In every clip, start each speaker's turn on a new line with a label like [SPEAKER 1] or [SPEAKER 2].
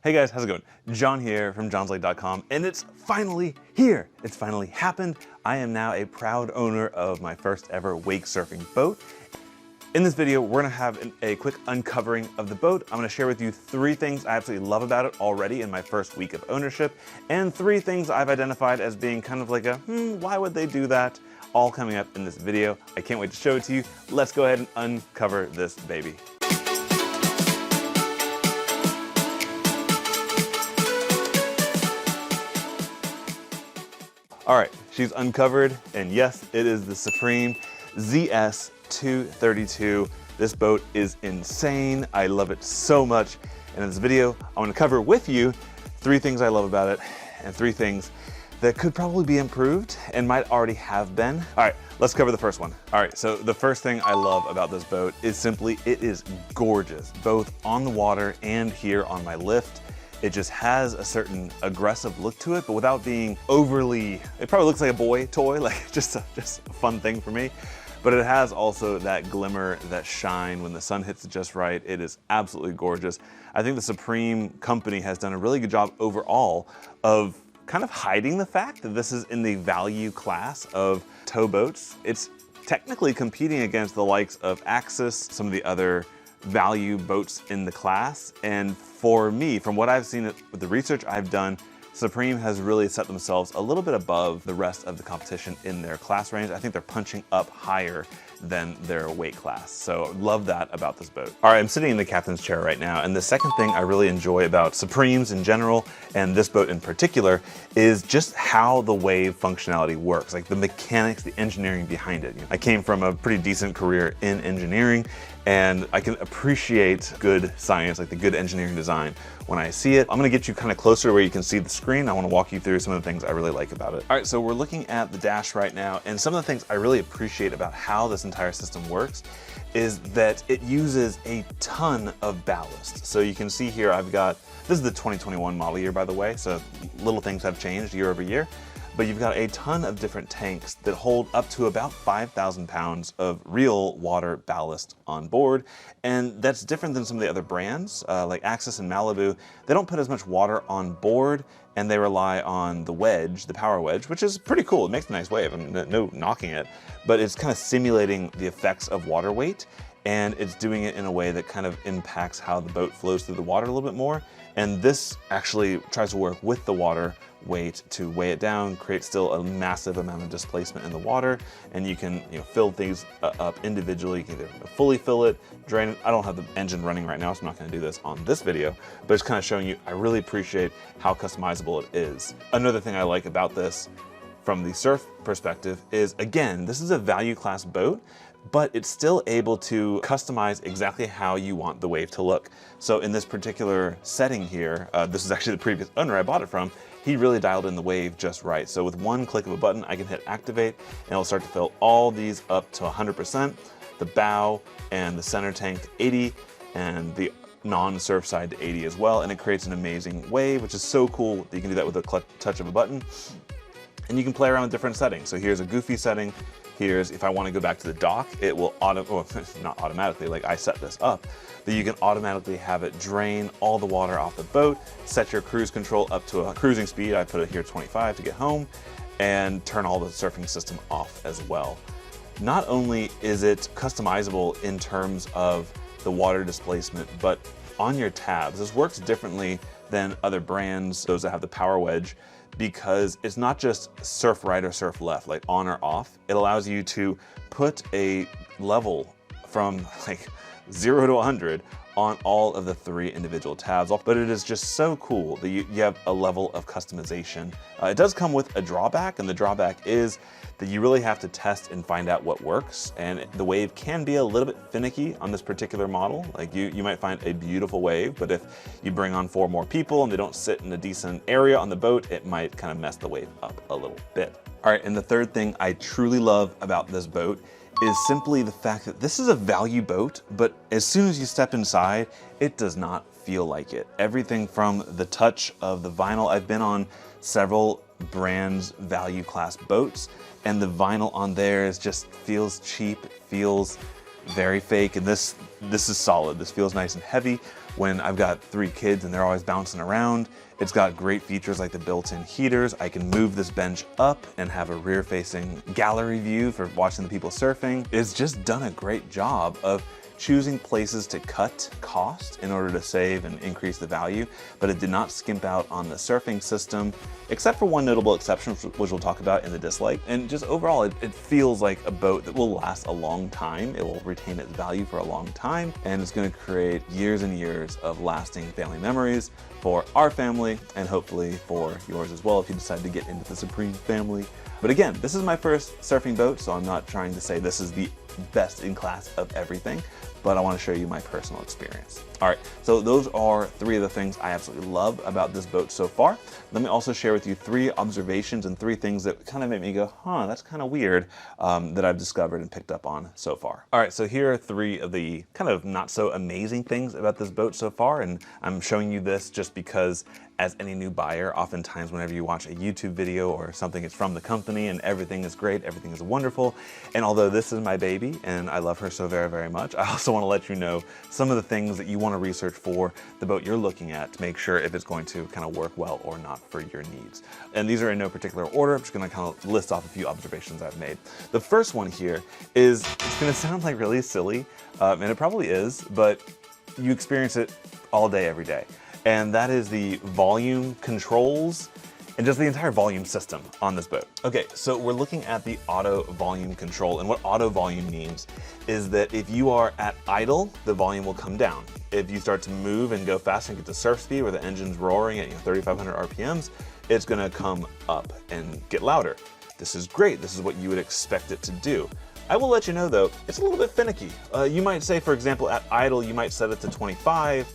[SPEAKER 1] Hey guys, how's it going? John here from johnslake.com, and it's finally here. It's finally happened. I am now a proud owner of my first ever wake surfing boat. In this video, we're gonna have a quick uncovering of the boat. I'm gonna share with you 3 things I absolutely love about it already in my first week of ownership, and 3 things I've identified as being kind of like a, why would they do that? All coming up in this video. I can't wait to show it to you. Let's go ahead and uncover this baby. All right, she's uncovered, and yes, it is the Supreme ZS232. This boat is insane. I love it so much. And in this video, I want to cover with you 3 things I love about it and 3 things that could probably be improved and might already have been. All right, let's cover the first one. All right, so the first thing I love about this boat is simply it is gorgeous, both on the water and here on my lift. It just has a certain aggressive look to it, but without being overly, it probably looks like a boy toy, like just a fun thing for me. But it has also that glimmer, that shine when the sun hits it just right. It is absolutely gorgeous. I think the Supreme company has done a really good job overall of kind of hiding the fact that this is in the value class of towboats. It's technically competing against the likes of Axis, some of the other value boats in the class. And for me, from what I've seen with the research I've done, Supreme has really set themselves a little bit above the rest of the competition in their class range. I think they're punching up higher than their weight class. So love that about this boat. All right, I'm sitting in the captain's chair right now, and the second thing I really enjoy about Supremes in general, and this boat in particular, is just how the wave functionality works, like the mechanics, the engineering behind it. I came from a pretty decent career in engineering, and I can appreciate good science, like the good engineering design when I see it. I'm gonna get you kind of closer where you can see the screen. I wanna walk you through some of the things I really like about it. All right, so we're looking at the dash right now, and some of the things I really appreciate about how this entire system works is that it uses a ton of ballast. So you can see here, this is the 2021 model year, by the way, so little things have changed year over year. But you've got a ton of different tanks that hold up to about 5,000 pounds of real water ballast on board. And that's different than some of the other brands, like Axis and Malibu. They don't put as much water on board, and they rely on the wedge, the power wedge, which is pretty cool. It makes a nice wave, I mean, no knocking it, but it's kind of simulating the effects of water weight, and it's doing it in a way that kind of impacts how the boat flows through the water a little bit more. And this actually tries to work with the water weight to weigh it down, create still a massive amount of displacement in the water, and you can fill things up individually. You can either fully fill it, drain it. I don't have the engine running right now, so I'm not gonna do this on this video, but it's kind of showing you, I really appreciate how customizable it is. Another thing I like about this from the surf perspective is, again, this is a value class boat, but it's still able to customize exactly how you want the wave to look. So in this particular setting here, this is actually the previous owner I bought it from, he really dialed in the wave just right. So with one click of a button, I can hit activate, and it'll start to fill all these up to 100%, the bow and the center tank to 80, and the non-surf side to 80 as well, and it creates an amazing wave, which is so cool that you can do that with a touch of a button. And you can play around with different settings. So here's a goofy setting. Here's, if I want to go back to the dock, it will not automatically, like I set this up, but you can automatically have it drain all the water off the boat, set your cruise control up to a cruising speed. I put it here 25 to get home, and turn all the surfing system off as well. Not only is it customizable in terms of the water displacement, but on your tabs, this works differently than other brands, those that have the power wedge, because it's not just surf right or surf left, like on or off. It allows you to put a level from like 0 to 100 on all of the 3 individual tabs, but it is just so cool that you have a level of customization. It does come with a drawback, and the drawback is that you really have to test and find out what works, and the wave can be a little bit finicky on this particular model. Like you might find a beautiful wave, but if you bring on 4 more people and they don't sit in a decent area on the boat, it might kind of mess the wave up a little bit. All right, and the third thing I truly love about this boat is simply the fact that this is a value boat, but as soon as you step inside, it does not feel like it. Everything from the touch of the vinyl, I've been on several brands value class boats, and the vinyl on there just feels cheap, feels very fake, and this is solid. This feels nice and heavy, when I've got 3 kids and they're always bouncing around. It's got great features like the built-in heaters. I can move this bench up and have a rear-facing gallery view for watching the people surfing. It's just done a great job of choosing places to cut cost in order to save and increase the value, but it did not skimp out on the surfing system, except for one notable exception, which we'll talk about in the dislike. And just overall, it feels like a boat that will last a long time. It will retain its value for a long time, and it's going to create years and years of lasting family memories for our family, and hopefully for yours as well if you decide to get into the Supreme family. But again, this is my first surfing boat, so I'm not trying to say this is the best in class of everything, but I want to show you my personal experience. All right, so those are 3 of the things I absolutely love about this boat so far. Let me also share with you 3 observations and 3 things that kind of make me go, huh, that's kind of weird, that I've discovered and picked up on so far. All right, so here are 3 of the kind of not so amazing things about this boat so far, and I'm showing you this just because as any new buyer, oftentimes whenever you watch a YouTube video or something, it's from the company and everything is great, everything is wonderful. And although this is my baby and I love her so very, very much, I also want to let you know some of the things that you want to research for the boat you're looking at to make sure if it's going to kind of work well or not for your needs. And these are in no particular order. I'm just going to kind of list off a few observations I've made. The first one here is, it's going to sound like really silly, and it probably is, but you experience it all day, every day. And that is the volume controls and just the entire volume system on this boat. Okay, so we're looking at the auto volume control, and what auto volume means is that if you are at idle, the volume will come down. If you start to move and go fast and get to surf speed where the engine's roaring at 3,500 RPMs, it's gonna come up and get louder. This is great, this is what you would expect it to do. I will let you know though, it's a little bit finicky. You might say, for example, at idle, you might set it to 25,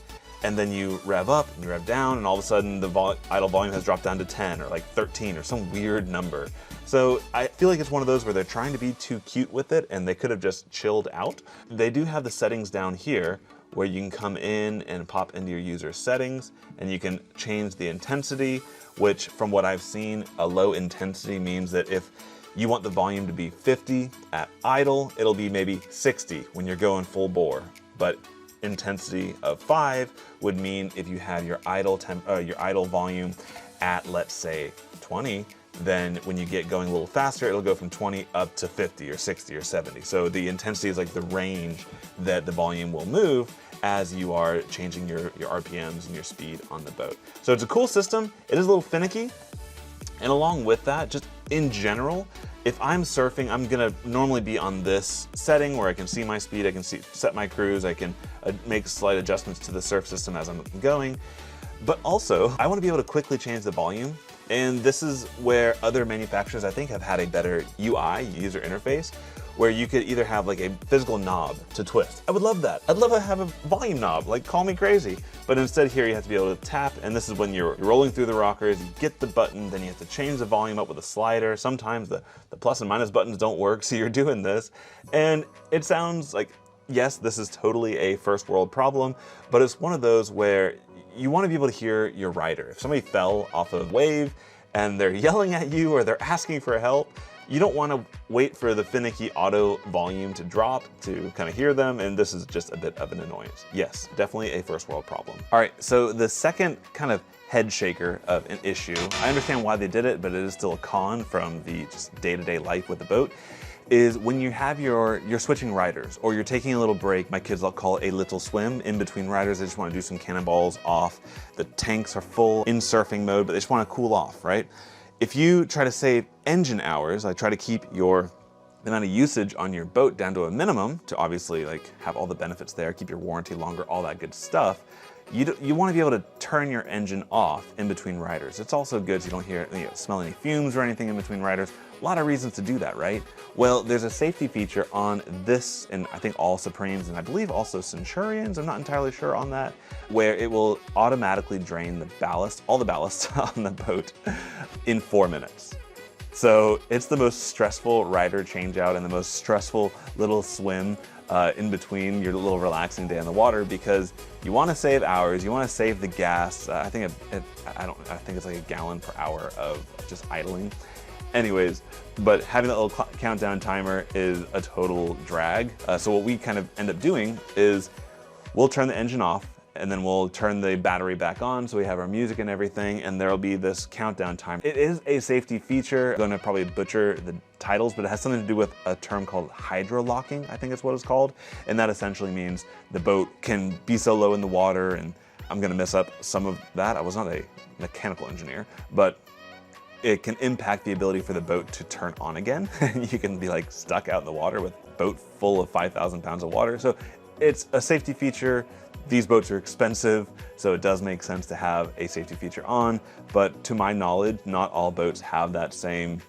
[SPEAKER 1] and then you rev up and you rev down, and all of a sudden the idle volume has dropped down to 10 or like 13 or some weird number. So I feel like it's one of those where they're trying to be too cute with it and they could have just chilled out. They do have the settings down here where you can come in and pop into your user settings and you can change the intensity, which from what I've seen, a low intensity means that if you want the volume to be 50 at idle, it'll be maybe 60 when you're going full bore. But intensity of 5 would mean if you had your idle volume at, let's say, 20, then when you get going a little faster, it'll go from 20 up to 50 or 60 or 70. So the intensity is like the range that the volume will move as you are changing your RPMs and your speed on the boat. So it's a cool system. It is a little finicky. And along with that, just in general, if I'm surfing, I'm gonna normally be on this setting where I can see my speed, I can set my cruise, I can make slight adjustments to the surf system as I'm going. But also, I wanna be able to quickly change the volume. And this is where other manufacturers, I think, have had a better UI, user interface, where you could either have like a physical knob to twist. I would love that. I'd love to have a volume knob, like call me crazy. But instead here you have to be able to tap, and this is when you're rolling through the rockers, you get the button, then you have to change the volume up with a slider. Sometimes the plus and minus buttons don't work, so you're doing this. And it sounds like, yes, this is totally a first world problem, but it's one of those where you want to be able to hear your rider. If somebody fell off a wave and they're yelling at you or they're asking for help, you don't want to wait for the finicky auto volume to drop to kind of hear them, and this is just a bit of an annoyance. Yes, definitely a first world problem. All right, so the second kind of head shaker of an issue, I understand why they did it, but it is still a con from the just day-to-day life with the boat, is when you have you're switching riders or you're taking a little break. My kids will call it a little swim in between riders. They just want to do some cannonballs off. The tanks are full in surfing mode, but they just want to cool off, right? If you try to save engine hours, like try to keep the amount of usage on your boat down to a minimum to obviously like have all the benefits there, keep your warranty longer, all that good stuff, you want to be able to turn your engine off in between riders. It's also good so you don't smell any fumes or anything in between riders. A lot of reasons to do that, right? Well, there's a safety feature on this, and I think all Supremes, and I believe also Centurions, I'm not entirely sure on that, where it will automatically drain the ballast, all the ballast on the boat in 4 minutes. So it's the most stressful rider change out and the most stressful little swim in between your little relaxing day on the water, because you want to save hours, you want to save the gas. I think it's like a gallon per hour of just idling. Anyways, but having that little countdown timer is a total drag. So what we kind of end up doing is we'll turn the engine off and then we'll turn the battery back on so we have our music and everything, and there'll be this countdown time. It is a safety feature. I'm gonna probably butcher the titles, but it has something to do with a term called hydrolocking, I think is what it's called. And that essentially means the boat can be so low in the water, and I'm gonna mess up some of that. I was not a mechanical engineer, but it can impact the ability for the boat to turn on again. You can be like stuck out in the water with a boat full of 5,000 pounds of water. So it's a safety feature. These boats are expensive, so it does make sense to have a safety feature on, but to my knowledge, not all boats have that same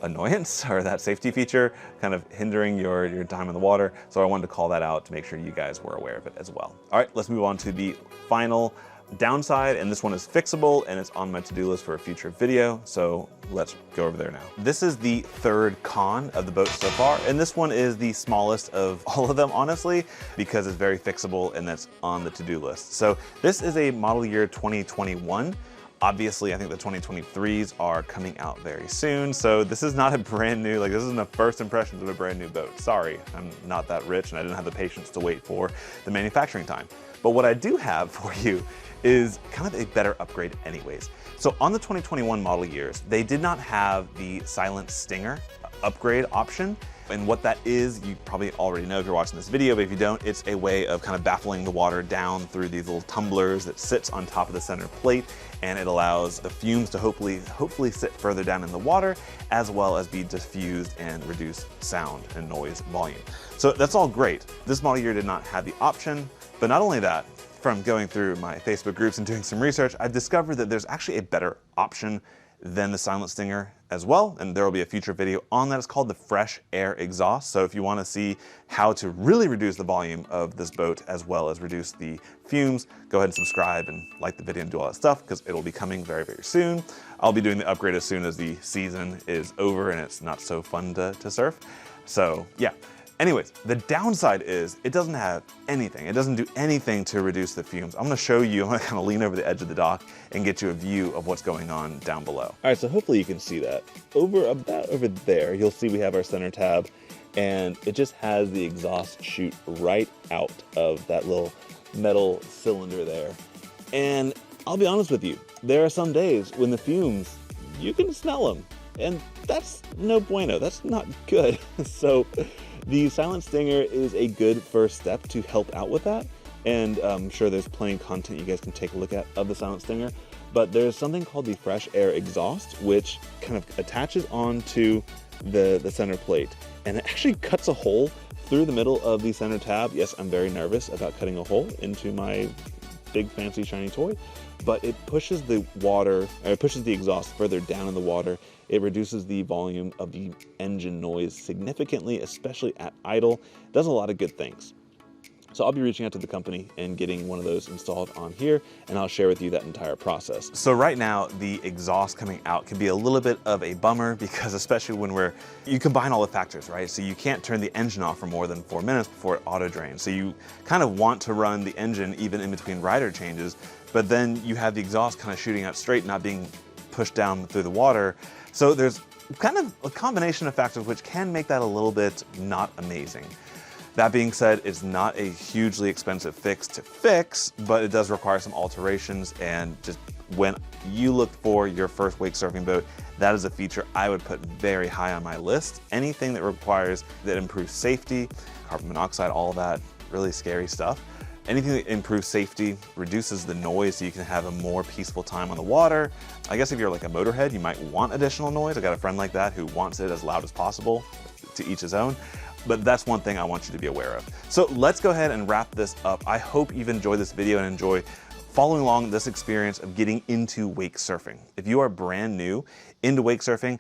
[SPEAKER 1] annoyance or that safety feature kind of hindering your time in the water. So I wanted to call that out to make sure you guys were aware of it as well. All right, let's move on to the final downside, and this one is fixable and it's on my to-do list for a future video, so let's go over there now. This is the third con of the boat so far, and this one is the smallest of all of them, honestly, because it's very fixable and that's on the to-do list. So this is a model year 2021. Obviously, I think the 2023s are coming out very soon, so this is not a brand new, like this isn't a first impressions of a brand new boat. Sorry, I'm not that rich and I didn't have the patience to wait for the manufacturing time. But what I do have for you is kind of a better upgrade anyways. So on the 2021 model years, they did not have the Silent Stinger upgrade option. And what that is, you probably already know if you're watching this video, but if you don't, it's a way of kind of baffling the water down through these little tumblers that sits on top of the center plate, and it allows the fumes to hopefully sit further down in the water, as well as be diffused and reduce sound and noise volume. So that's all great. This model year did not have the option, but not only that, from going through my Facebook groups and doing some research, I've discovered that there's actually a better option than the Silent Stinger as well, and there will be a future video on that. It's called the Fresh Air Exhaust. So if you want to see how to really reduce the volume of this boat as well as reduce the fumes, go ahead and subscribe and like the video and do all that stuff, because it'll be coming very, very soon. I'll be doing the upgrade as soon as the season is over and it's not so fun to surf. So yeah. Anyways, the downside is it doesn't have anything. It doesn't do anything to reduce the fumes. I'm gonna show you, I'm gonna kind of lean over the edge of the dock and get you a view of what's going on down below. All right, so hopefully you can see that. About over there, you'll see we have our center tab, and it just has the exhaust chute right out of that little metal cylinder there. And I'll be honest with you, there are some days when the fumes, you can smell them, and that's no bueno, that's not good. So the Silent Stinger is a good first step to help out with that, and I'm sure there's plenty of content you guys can take a look at of the Silent Stinger, but there's something called the Fresh Air Exhaust, which kind of attaches onto the center plate, and it actually cuts a hole through the middle of the center tab. Yes, I'm very nervous about cutting a hole into my big fancy shiny toy, but it pushes the water, or it pushes the exhaust further down in the water. It reduces the volume of the engine noise significantly, especially at idle. It does a lot of good things. So I'll be reaching out to the company and getting one of those installed on here, and I'll share with you that entire process. So right now, the exhaust coming out can be a little bit of a bummer, because especially when you combine all the factors, right? So you can't turn the engine off for more than 4 minutes before it auto drains. So you kind of want to run the engine even in between rider changes, but then you have the exhaust kind of shooting out straight, not being pushed down through the water. So there's kind of a combination of factors which can make that a little bit not amazing. That being said, it's not a hugely expensive fix to fix, but it does require some alterations, and just when you look for your first wake surfing boat, that is a feature I would put very high on my list. Anything that improves safety, carbon monoxide, all that really scary stuff. Anything that improves safety, reduces the noise so you can have a more peaceful time on the water. I guess if you're like a motorhead, you might want additional noise. I got a friend like that who wants it as loud as possible, to each his own. But that's one thing I want you to be aware of. So let's go ahead and wrap this up. I hope you've enjoyed this video and enjoy following along this experience of getting into wake surfing. If you are brand new into wake surfing,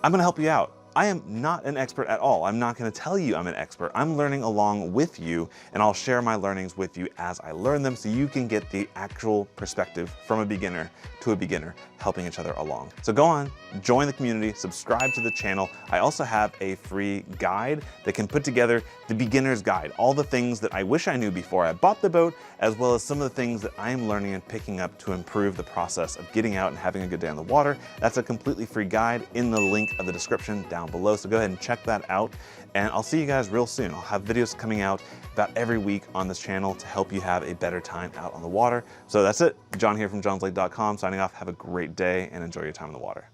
[SPEAKER 1] I'm gonna help you out. I am not an expert at all. I'm not gonna tell you I'm an expert. I'm learning along with you, and I'll share my learnings with you as I learn them, so you can get the actual perspective from a beginner to a beginner, helping each other along. So go on, join the community, subscribe to the channel. I also have a free guide that can put together the beginner's guide, all the things that I wish I knew before I bought the boat, as well as some of the things that I am learning and picking up to improve the process of getting out and having a good day on the water. That's a completely free guide in the link of the description down down below. So go ahead and check that out. And I'll see you guys real soon. I'll have videos coming out about every week on this channel to help you have a better time out on the water. So that's it. John here from johnslake.com signing off. Have a great day and enjoy your time on the water.